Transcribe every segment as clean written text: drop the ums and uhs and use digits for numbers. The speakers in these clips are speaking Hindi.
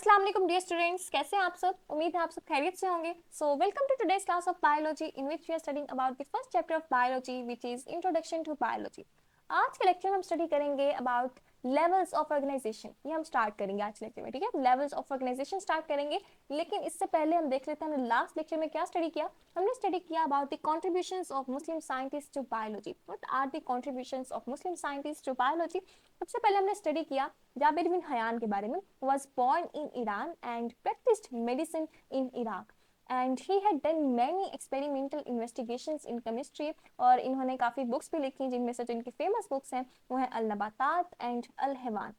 अस्सलाम वालेकुम डियर स्टूडेंट्स, कैसे हैं आप सब। उम्मीद है आप सब खैरियत से होंगे। So welcome to today's class of biology in which we are studying about the first chapter of biology which is introduction to biology. आज के लेक्चर में हम स्टडी करेंगे अबाउट लेवल्स ऑफ ऑर्गेनाइजेशन। ये हम स्टार्ट करेंगे आज के लेक्चर में, ठीक है। लेवल्स ऑफ ऑर्गेनाइजेशन स्टार्ट करेंगे, लेकिन इससे पहले हम देख लेते हैं हमने लास्ट लेक्चर में क्या स्टडी किया। हमने स्टडी किया about the contributions of Muslim scientist to biology. What are the contributions of Muslim scientist to biology. सबसे पहले हमने स्टडी किया जाबिर बिन हयान के बारे में। was born in Iran and practiced medicine in Iraq and he had done many experimental investigations in chemistry। और इन्होंने काफ़ी बुक्स भी लिखी जिनमें से जो इनकी फेमस बुक्स हैं वो है अल नबातात एंड अल हैवान।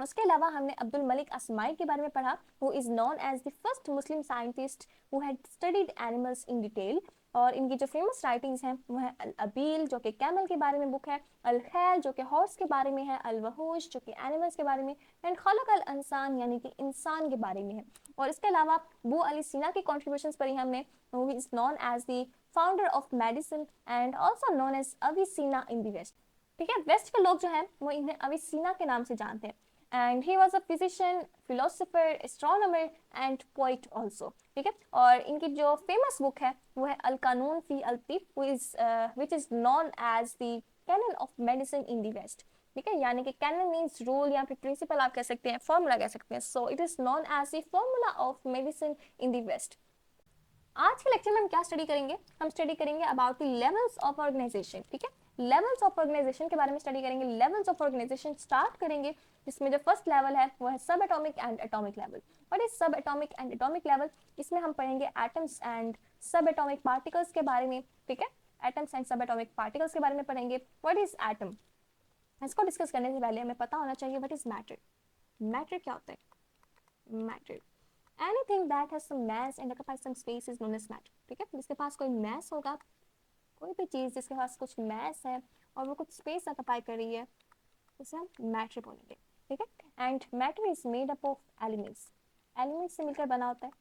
उसके अलावा हमने अब्दुल मलिक असमाई के बारे में पढ़ा, who is known as the first Muslim scientist who had studied animals in detail. और इनकी जो फेमस राइटिंग्स हैं वो है अल अबील जो कि कैमल के बारे में बुक है, अल खैल जो कि हॉर्स के बारे में है, अल वहूश जो कि एनिमल्स के बारे में, एंड खलक अल इंसान यानी कि इंसान के बारे में है। और इसके अलावा अबू अली सीना की कॉन्ट्रीब्यूशंस पढ़ी हमने, who is known as the founder of medicine and also known as Avicenna in the west. ठीक है, वेस्ट के लोग जो हैं वो इन्हें अविसीना के नाम से जानते हैं। And he was a physician, philosopher, astronomer and poet also. ठीक है, और इनकी जो फेमस बुक है वो है अल कानून फी अल तिब which is known as the Canon of medicine in the west. ठीक है, यानी कि कैनन मीन्स रूल या फिर प्रिंसिपल आप कह सकते हैं, फॉर्मूला कह सकते हैं। So it is known as the formula of medicine in the west. आज के लेक्चर में हम क्या स्टडी करेंगे, हम स्टडी करेंगे about the levels of organization. ठीक है, लेवल्स ऑफ ऑर्गेनाइजेशन के बारे में स्टडी करेंगे। लेवल्स ऑफ ऑर्गेनाइजेशन स्टार्ट करेंगे जिसमें जो फर्स्ट लेवल है वो है सब atomic and atomic level. What is सब एटॉमिक एंड एटॉमिक लेवल? इसमें हम पढ़ेंगे एटम्स एंड सब एटॉमिक पार्टिकल्स के बारे में। ठीक है, एटम्स एंड सब एटॉमिक पार्टिकल्स के बारे में पढ़ेंगे। What is atom? इसको डिस्कस करने से पहले हमें पता होना चाहिए व्हाट इज मैटर। मैटर क्या होता है? Matter anything that has some mass and occupies some space is known as matter। ठीक है, जिसके पास कोई mass होगा, कोई भी चीज जिसके पास कुछ mass है और वो कुछ space ऑक्यूपाई कर रही है, उसे हम matter बोलेंगे। ठीक है, and matter is made up of elements। elements से मिलकर बना होता है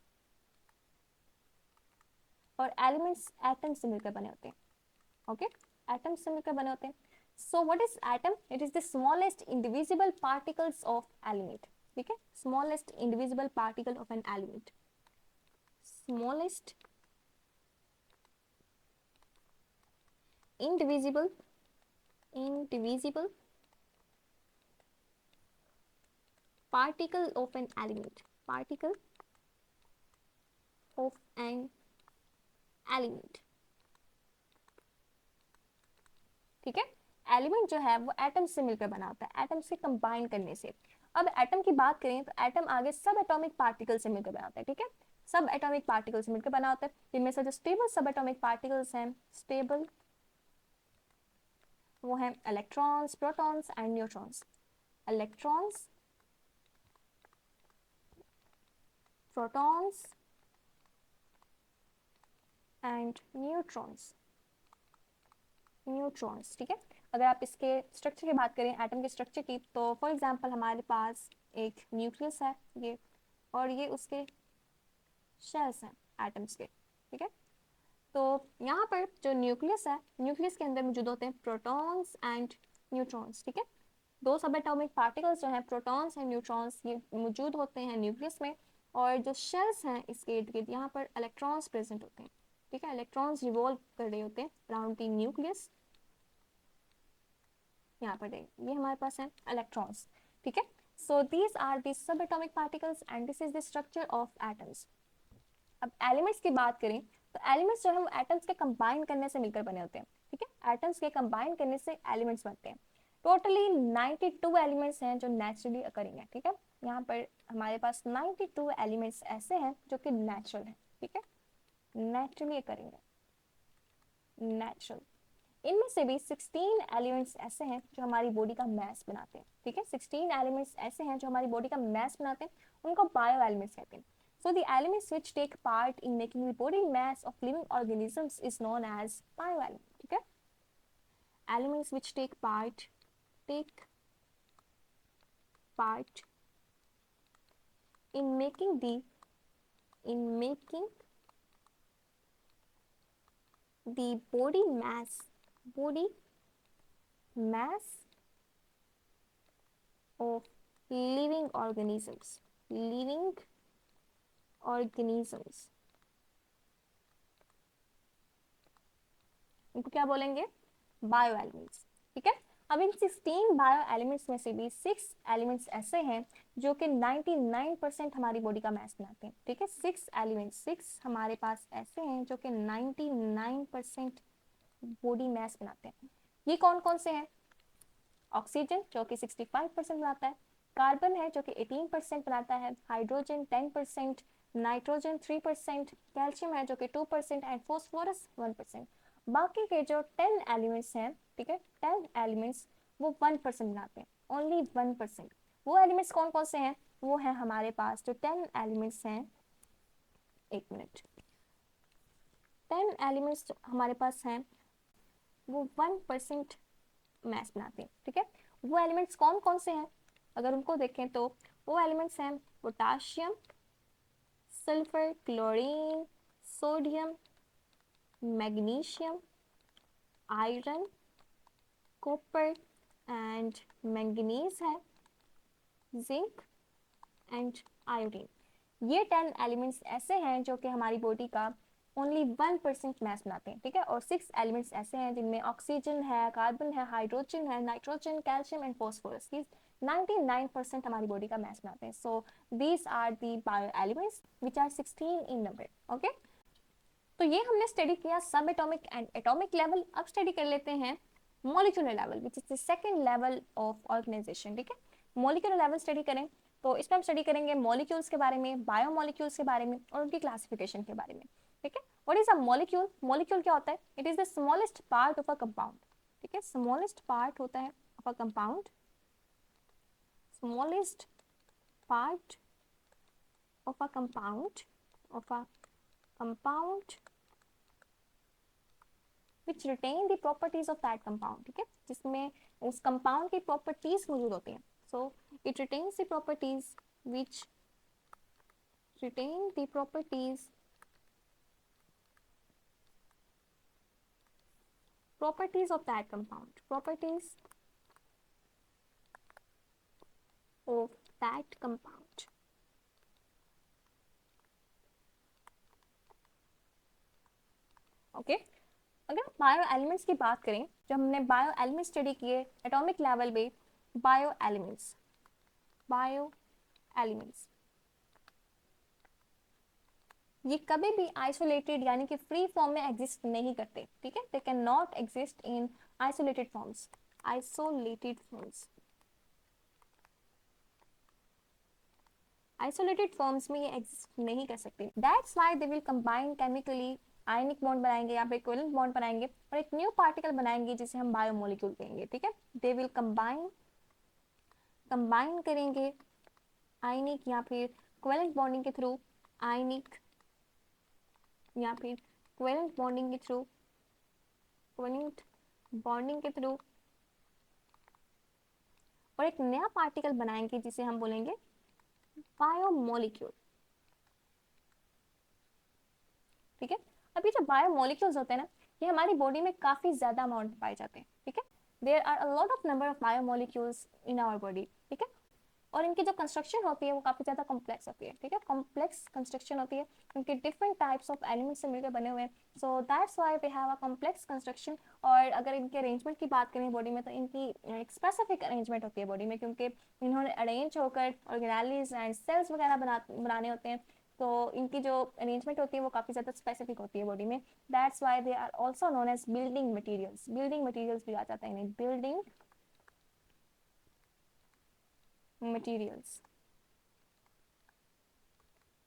और elements atoms से मिलकर बने होते हैं। ओके, atoms से मिलकर बने होते हैं। so what is atom? it is the smallest indivisible particles of element। ठीक है, smallest indivisible particle of an element। smallest indivisible particle of an element। particle of an element। ठीक है, एलिमेंट जो है वो एटम से मिलकर बना होता है, एटम से कंबाइन करने से। अब एटम की बात करें तो एटम आगे सब एटॉमिक पार्टिकल से मिलकर बना होता है। ठीक है, सब एटॉमिक पार्टिकल से मिलकर बना होता है, जिनमें से जो स्टेबल सब एटॉमिक पार्टिकल्स हैं, स्टेबल वो हैं electrons, protons and neutrons. Electrons, protons and neutrons. Neutrons, ठीक है। अगर आप इसके स्ट्रक्चर की बात करें, एटम के स्ट्रक्चर की, तो फॉर एग्जांपल हमारे पास एक न्यूक्लियस है ये, और ये उसके शेल्स हैं एटम्स के। ठीक है, तो यहाँ पर जो न्यूक्लियस है, न्यूक्लियस के अंदर मौजूद होते हैं प्रोटॉन्स एंड न्यूट्रॉन्स। ठीक है, दो सब एटॉमिक पार्टिकल्स जो हैं प्रोटॉन्स एंड न्यूट्रॉन्स, ये मौजूद होते हैं न्यूक्लियस में। और जो शेल्स हैं इसके इर्द गिर्द, यहाँ पर इलेक्ट्रॉन्स प्रेजेंट होते हैं। ठीक है, इलेक्ट्रॉन्स रिवॉल्व कर रहे होते हैं अराउंड द न्यूक्लियस। यहाँ पर देखिए ये हमारे पास है इलेक्ट्रॉन्स। ठीक है, so these are the subatomic particles and this is the structure of atoms. अब एलिमेंट्स की बात करें तो एलिमेंट्स जो है वो एटम्स के कंबाइन करने से मिलकर बने होते हैं। ठीक है, एटम्स के कंबाइन करने से एलिमेंट्स बनते हैं। टोटली 92 एलिमेंट्स हैं जो नेचुरली अकरिंग है। ठीक है, यहाँ पर हमारे पास 92 एलिमेंट्स ऐसे हैं जो कि नेचुरल हैं। ठीक है, नेचुरली अकरिंग है, नेचुरल। इनमें से भी 16 एलिमेंट्स ऐसे हैं जो हमारी बॉडी का मैस बनाते हैं। ठीक है, 16 एलिमेंट्स ऐसे हैं जो हमारी बॉडी का मैस बनाते हैं, उनको बायो एलिमेंट्स कहते हैं। So the elements which take part in making the body mass of living organisms is known as bioelements. ठीक है, elements which take part in making the body mass of living organisms। Living organisms, इनको क्या बोलेंगे? Bio elements. ठीक है, अब इन 16 बायो एलिमेंट्स में से भी 6 एलिमेंट्स ऐसे हैं जो कि 99% हमारी बॉडी का मास बनाते हैं। ठीक है, 6 एलिमेंट्स, 6 हमारे पास ऐसे हैं जो कि 99% बॉडी मास बनाते हैं। ये कौन कौन से हैं? ऑक्सीजन जो कि 65% बनाता है, कार्बन है जो कि 18% बनाता है, हाइड्रोजन 10%, नाइट्रोजन 3%, कैल्शियम है जो कि 2% एंड फॉस्फोरस 1%। बाकी के जो 10 एलिमेंट्स हैं, ठीक है, 10 एलिमेंट्स वो 1% बनाते हैं, ओनली 1%। वो एलिमेंट्स कौन कौन से हैं? वो है हमारे पास जो 10 एलिमेंट्स हैं, एक मिनट, 10 एलिमेंट्स हमारे पास हैं वो 1% मैस बनाते हैं। ठीक है, वो एलिमेंट्स कौन कौन से हैं? अगर उनको देखें तो वो एलिमेंट्स हैं potassium, sulphur, chlorine, sodium, magnesium, iron, copper and manganese है, जिंक एंड आयोडीन। ये 10 एलिमेंट्स ऐसे हैं जो कि हमारी बॉडी का ओनली 1% मैस बनाते हैं। ठीक है, और 6 एलिमेंट्स ऐसे हैं जिनमें ऑक्सीजन है, कार्बन है, हाइड्रोजन है, नाइट्रोजन, कैल्शियम एंड फॉस्फोरस, 99% हमारी बॉडी का मैस बनाते हैं। So these are the bio elements which are 16 in number. Okay, तो ये हमने स्टडी किया subatomic and atomic level. अब स्टडी कर लेते हैं molecular level which is the second level of organization. ठीक है, मॉलिक्यूलर लेवल स्टडी करें तो इसमें हम स्टडी करेंगे मॉलिक्यूल्स के बारे में, बायोमॉलिक्यूल्स के बारे में और उनकी क्लासिफिकेशन के बारे में। ठीक है, what is a molecule? Molecule क्या होता है? It is the smallest part of a compound. ठीक है, स्मॉलेस्ट पार्ट होता है of a compound, smallest part of a compound, of a compound which retain the properties of that compound। ठीक है, जिसमें उस कंपाउंड की प्रॉपर्टीज मौजूद होती हैं। so it retains the properties which retain the properties of that compound, properties of that compound। Okay, अगर बायो एलिमेंट्स की बात करें, जब हमने बायो एलिमेंट्स स्टडी किए एटॉमिक लेवल पे, बायो एलिमेंट्स, बायो एलिमेंट्स ये कभी भी आइसोलेटेड यानी कि फ्री फॉर्म में एग्जिस्ट नहीं करते। ठीक है, दे can not exist in isolated forms, isolated forms, isolated forms में ये एग्जिस्ट नहीं कर सकते। That's why they will combine chemically, ionic bond बनाएंगे या फिर कोवेलेंट बॉन्ड बनाएंगे और एक न्यू पार्टिकल बनाएंगे जिसे हम बायोमोलिक्यूल कहेंगे। ठीक है, दे विल कंबाइन करेंगे आयनिक या फिर कोवेलेंट बॉन्डिंग के थ्रू, आयनिक या फिर कोवेलेंट बॉन्डिंग के थ्रू, कोवेलेंट बॉन्डिंग के थ्रू और एक नया पार्टिकल बनाएंगे जिसे हम बोलेंगे बायोमोलिक्यूल। ठीक है, अब ये जो बायोमोलिक्यूल्स होते हैं ना, ये हमारी बॉडी में काफी ज्यादा अमाउंट में पाए जाते हैं। ठीक है, there are a lot of number of biomolecules in our body. ठीक है, और इनकी जो कंस्ट्रक्शन होती है वो काफ़ी ज़्यादा कॉम्प्लेक्स होती है। ठीक है, कॉम्प्लेक्स कंस्ट्रक्शन होती है, उनके डिफरेंट टाइप्स ऑफ एलिमेंट्स से मिलकर बने हुए हैं। So that's why they have a complex construction. और अगर इनके अरेंजमेंट की बात करें बॉडी में, तो इनकी एक स्पेसिफिक अरेंजमेंट होती है बॉडी में, क्योंकि इन्होंने अरेंज होकर ऑर्गेनेलिज एंड सेल्स वगैरह बनाने होते हैं। तो इनकी जो अरेंजमेंट होती है वो काफ़ी ज़्यादा स्पेसिफिक होती है बॉडी में। That's why they are also known as building materials. Building materials भी आ जाता है इन्हें, बिल्डिंग मटीरियल्स,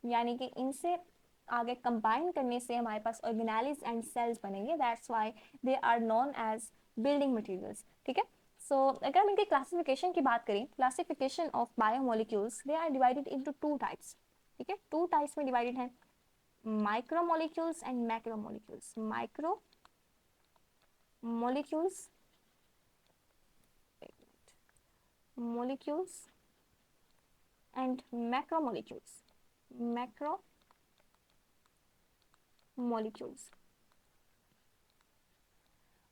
यानी कि इनसे आगे कंबाइन करने से हमारे पास ऑर्गेनेलिज एंड सेल्स बनेंगे। That's why they are known as building materials. ठीक है, सो अगर हम इनके क्लासिफिकेशन की बात करें, classification of biomolecules, they are divided into 2 types. ठीक है, 2 टाइप्स में डिवाइडेड है, micromolecules and macromolecules. Micromolecules, molecules and macromolecules, macromolecules।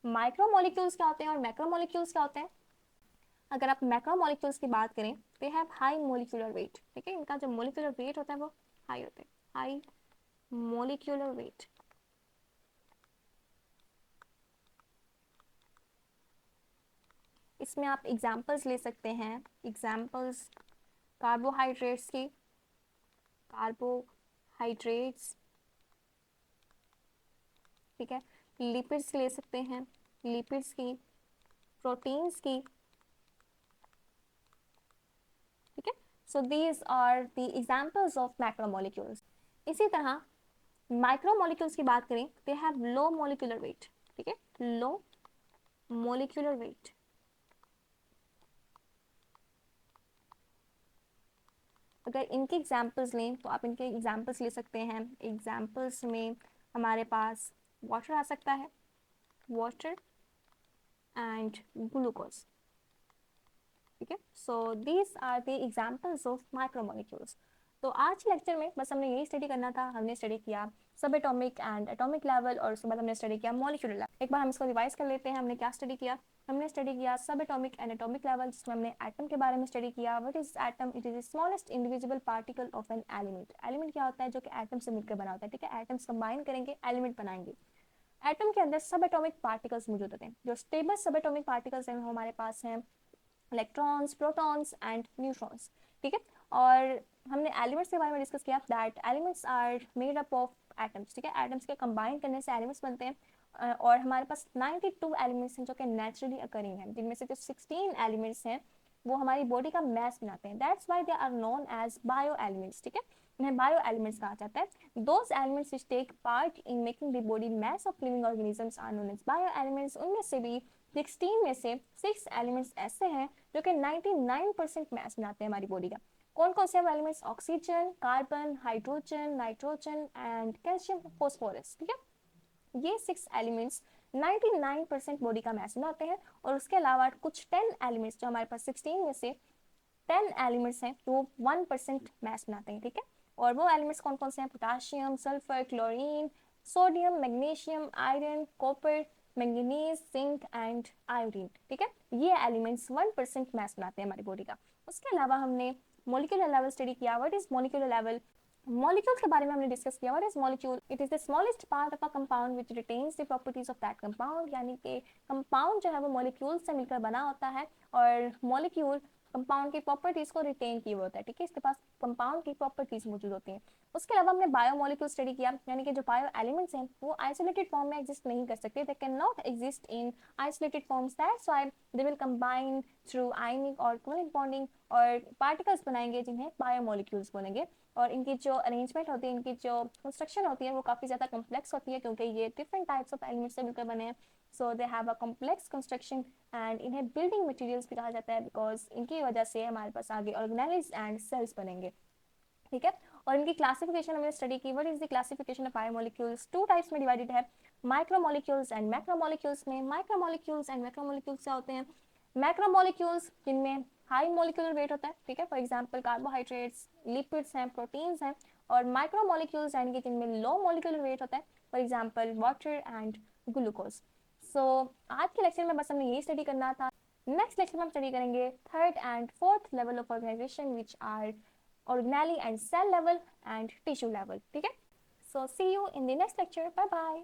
Micromolecules क्या होते हैं और मैक्रोमोलिक्यूल्स क्या होते हैं? अगर आप मैक्रोमोलिक्यूल्स की बात करें, they have high molecular weight, ठीक है, इनका जो मोलिकुलर वेट होता है वो हाई होता है, हाई मोलिकुलर वेट। इसमें आप एग्जांपल्स ले सकते हैं, एग्जांपल्स कार्बोहाइड्रेट्स की, कार्बोहाइड्रेट्स, ठीक है, लिपिड्स ले सकते हैं, लिपिड्स की, प्रोटीन्स की, ठीक है। So these are the examples of macromolecules. इसी तरह माइक्रोमोलिक्यूल्स की बात करें, they have low molecular weight, ठीक है, लो मोलिकुलर वेट। अगर इनके एग्जांपल्स लें तो आप इनके एग्जांपल्स ले सकते हैं, एग्जांपल्स में हमारे पास वाटर आ सकता है, वाटर एंड ग्लूकोज, ठीक है। So these are the examples of micromolecules. तो आज के लेक्चर में बस हमने यही स्टडी करना था। हमने स्टडी किया subatomic and atomic level, और उसके बाद हमने स्टडी किया मॉलिक्यूलर लेवल। एक बार हम इसको रिवाइज कर लेते हैं, हमने क्या स्टडी किया। हमने स्टडी किया subatomic and atomic level, जिसमें हमने एटम के बारे में स्टडी किया। What is atom? It is the smallest individual particle of an element. Element क्या होता है? जो कि एटम से मिलकर बना होता है, ठीक है। एटम्स कंबाइन करेंगे, एलिमेंट बनाएंगे। एटम के अंदर सब एटॉमिक पार्टिकल्स मौजूद होते हैं। जो स्टेबल सब एटॉमिक पार्टिकल्स हैं हमारे पास हैं इलेक्ट्रॉन्स, प्रोटॉन्स एंड न्यूट्रॉन्स, ठीक है। और हमने एलिमेंट्स के बारे में डिस्कस किया that elements are made up of atoms, ठीक है। एटम्स के कंबाइन करने से एलिमेंट्स बनते हैं। और हमारे पास 92 एलिमेंट्स हैं जो कि नेचुरली अकरिंग हैं, जिनमें से जो 16 एलिमेंट्स हैं वो हमारी बॉडी का मैस बनाते हैं। That's why they are known as bio elements, ठीक है। इन्हें बायो एलिमेंट्स कहा जाता है। Those elements which take part in making the body mass of living organisms are known as bio elements. उनमें से भी 16 में से 6 एलिमेंट्स ऐसे हैं जो कि 99% मैस बनाते हैं हमारी बॉडी का। कौन कौन से elements? Oxygen, carbon, hydrogen, nitrogen and calcium, phosphorus, ठीक है। ये 6 एलिमेंट्स 99% बॉडी का मैस बनाते हैं। और उसके अलावा कुछ 10 एलिमेंट्स, जो हमारे पास 16 में से 10 एलिमेंट्स हैं, वो 1% मैस बनाते हैं, ठीक है। और वो एलिमेंट्स कौन कौन से हैं? Potassium, sulphur, chlorine, sodium, magnesium, iron, copper, manganese, zinc and iodine, ठीक है। ये एलिमेंट्स 1% मैस बनाते हैं हमारी बॉडी का। उसके अलावा हमने मोलिकुलर लेवल स्टडी किया। What is molecular level? Molecules के बारे में हमने डिस्कस किया। What is molecule? It is the smallest part of a compound which retains the properties of that compound. यानी कि कंपाउंड जो है वो मॉलिक्यूल से मिलकर बना होता है, और मॉलिक्यूल कंपाउंड की प्रॉपर्टीज को रिटेन किए हुए होता है, ठीक है। इसके पास कंपाउंड की प्रॉपर्टीज मौजूद होती हैं। उसके अलावा हमने बायोमोलिक्यूल स्टडी किया, यानी कि जो बायो एलिमेंट्स हैं वो आइसोलेटेड फॉर्म में एग्जिस्ट नहीं कर सकते। They can not exist in isolated forms, that's why they will combine through ionic और कोवलेंट बॉन्डिंग, और पार्टिकल्स बनाएंगे जिन्हें बायोमोलिक्यूल्स बोलेंगे। और इनकी जो अरेंजमेंट होती है, इनकी जो कंस्ट्रक्शन होती है, वो काफ़ी ज़्यादा कॉम्प्लेक्स होती है, क्योंकि ये डिफरेंट टाइप्स ऑफ एलिमेंट्स से मिलकर बने हैं। So they have a complex construction, and इन्हें बिल्डिंग मटेरियल्स भी कहा जाता है, बिकॉज इनकी वजह से हमारे पास आगे ऑर्गेनेल्स एंड सेल्स बनेंगे, ठीक है। और इनकी क्लासिफिकेशन हमने स्टडी की। What is the classification of biomolecules? 2 types में डिवाइडेड है, माइक्रोमोलिक्यूल्स एंड मैक्रोमोलिक्यूल्स में। माइक्रोमोलिक्यूल्स एंड मैक्रोमोलिक्यूल्स क्या होते हैं? मैक्रोमोलिक्यूल्स जिनमें हाई मोलिकुलर वेट होता है, ठीक है, फॉर एग्जांपल कार्बोहाइड्रेट्स, लिपिड्स हैं, प्रोटीन्स हैं। और माइक्रोमोलिक्यूल्स यानी कि जिनमें लो मोलिकुलर वेट होता है, for example water and glucose. So आज के लेक्चर में बस हमने यही स्टडी करना था। नेक्स्ट लेक्चर में हम स्टडी करेंगे third and fourth level of organization, which are organelle and cell level and tissue level, ठीक है। So see you in the next lecture. Bye bye.